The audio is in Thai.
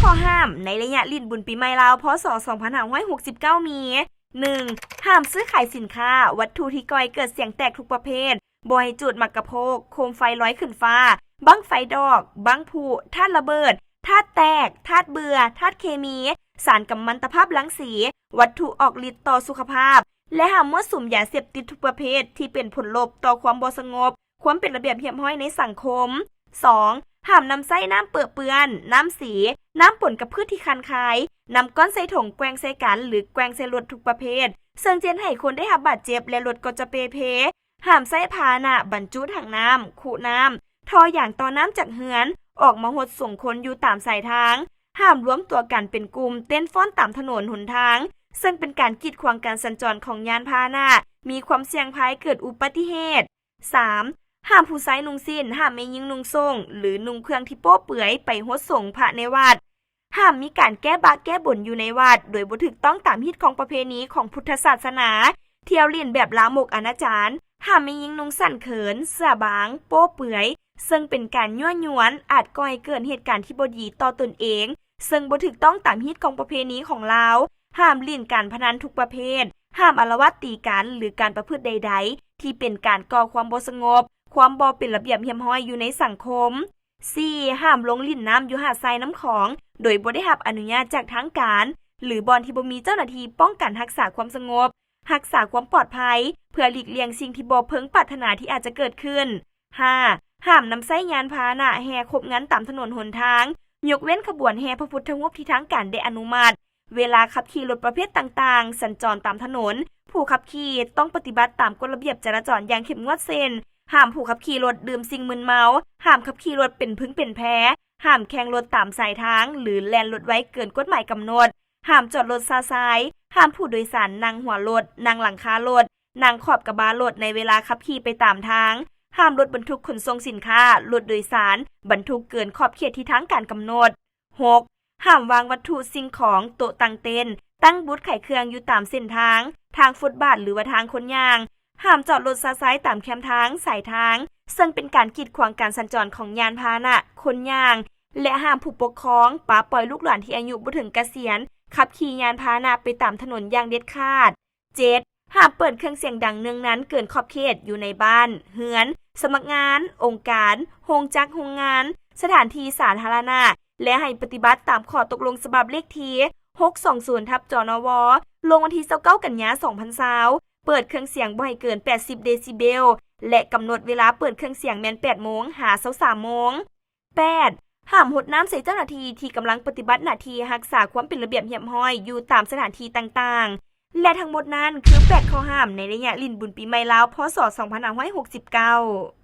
ข้อห้ามในระยะลิ้นบุญปีใหม่ลาวพศ2569 มี 1. ห้ามซื้อขายสินค้าวัตถุที่ก่อให้เกิดเสียงแตกทุกประเภทบ่ให้จุดมักกะโพกโคมไฟลอยขึ้นฟ้าบั้งไฟดอกบั้งผุธาตุระเบิดธาตุแตกธาตุเบื่อธาตุเคมีสารกัมมันตภาพรังสีวัตถุออกฤทธิ์ต่อสุขภาพและห้ามมั่วสุมยาเสพติดทุกประเภทที่เป็นผลลบต่อความบ่สงบความเป็นระเบียบเรียบร้อยในสังคม 2. ห้ามนำไส้น้ำเปื้อนน้ำสีน้ำป่นกับพืชที่คันคายนำก้อนใส่ถงแกว่งใส่กันหรือแกว่งใส่รถทุกประเภทซึ่งเจนให้คนได้รับบาดเจ็บและรถก็จะเพห้ามใส่พาหนะบรรจุถังน้ำขุน้ำทออย่างต่อน้ำจากเหือนออกมาหดส่งคนอยู่ตามสายทางห้ามรวมตัวกันเป็นกลุ่มเต้นฟ้อนตามถนนหนทางซึ่งเป็นการกีดขวางการสัญจรของยานพาหนะมีความเสี่ยงภัยเกิดอุบัติเหตุ 3. ห้ามผู้ชายนุ่งสิ้นห้ามแม่หญิงนุ่งทรงหรือนุ่งเครื่องที่โป๊เปื่อยไปหดส่งพระในวัดห้ามมีการแก้บาแก้บนอยู่ในวัดโดยบ่ถูกต้องตามฮิตของประเพณีของพุทธศาสนาเที่ยวเลียนแบบลามกอนาจารห้ามแม่หญิงนุ่งสั้นเขินเสื้อบางโป๊เปื่อยซึ่งเป็นการยั่วยวนอาจก่อให้เกิดเหตุการณ์ที่บ่ดีต่อตนเองซึ่งบ่ถูกต้องตามฮิตของประเพณีของลาวห้ามเล่นการพนันทุกประเภทห้ามอาละวาดตีกันหรือการประพฤติใดๆที่เป็นการก่อความบ่สงบความบ่เป็นระเบียบเรียบร้อยอยู่ในสังคม 4. ห้ามลงลิ่นน้ำอยู่หาดทรายน้ำของโดยบ่ได้รับอนุญาตจากทางการหรือบ่อนที่บ่มีเจ้าหน้าที่ป้องกันรักษาความสงบรักษาความปลอดภัยเพื่อหลีกเลี่ยงสิ่งที่บ่เพึงปรารถนาที่อาจจะเกิดขึ้น 5. ห้ามนำไส้ยานพาหนะแห่คบงั้นตามถนนหนทางยกเว้นขบวนแห่พระพุทธรูปที่ทางการได้อนุมัติเวลาขับขี่รถประเภทต่างๆสัญจรตามถนนผู้ขับขี่ต้องปฏิบัติตามกฎระเบียบจราจรอย่างเข้มงวดเช่นห้ามผู้ขับขี่รถดื่มสิ่งมึนเมาห้ามขับขี่รถเป็นพึ่งเป็นแพ้ห้ามแข่งรถตามสายทางหรือแล่นรถไว้เกินกฎหมายกำหนดห้ามจอดรถซาซายห้ามผู้โดยสารนั่งหัวรถนั่งหลังคารถนั่งขอบกระบะรถในเวลาขับขี่ไปตามทางห้ามรถบรรทุกขนส่งสินค้ารถโดยสารบรรทุกเกินขอบเขตที่ทางการกำหนด 6. ห้ามวางวัตถุสิ่งของโต๊ะตั้งเต็นท์ตั้งบูธขายเครื่องอยู่ตามเส้นทางฟุตบาทหรือว่าทางคนย่างห้ามจอดรถซาซายตามแคมทางสายทางซึ่งเป็นการกีดขวางการสัญจรของยานพาหนะคนย่างและห้ามผู้ปกครองปล่อยลูกหลานที่อายุบ่ถึงเกษียณขับขี่ยานพาหนะไปตามถนนอย่างเด็ดขาด 7. ห้ามเปิดเครื่องเสียงดังเนืองนั้นเกินขอบเขตอยู่ในบ้านเฮือนสำนักงานองค์การโรงจักรโรงงานสถานที่สาธารณะและให้ปฏิบัติตามข้อตกลงฉบับเลขที่620/จนว.ลงวันที่29 กันยายน 2020เปิดเครื่องเสียงบ่ให้เกิน80เดซิเบลและกำหนดเวลาเปิดเครื่องเสียงแม่น8 โมงหา23 โมง 8. ห้ามหดน้ำใส่เจ้าหน้าที่ที่กำลังปฏิบัติหน้าที่รักษาความเป็นระเบียบเรียบร้อยอยู่ตามสถานที่ต่างๆและทั้งหมดนั้นคือ8ข้อห้ามในระยะลิ้นบุญปีใหม่ลาวพศ2569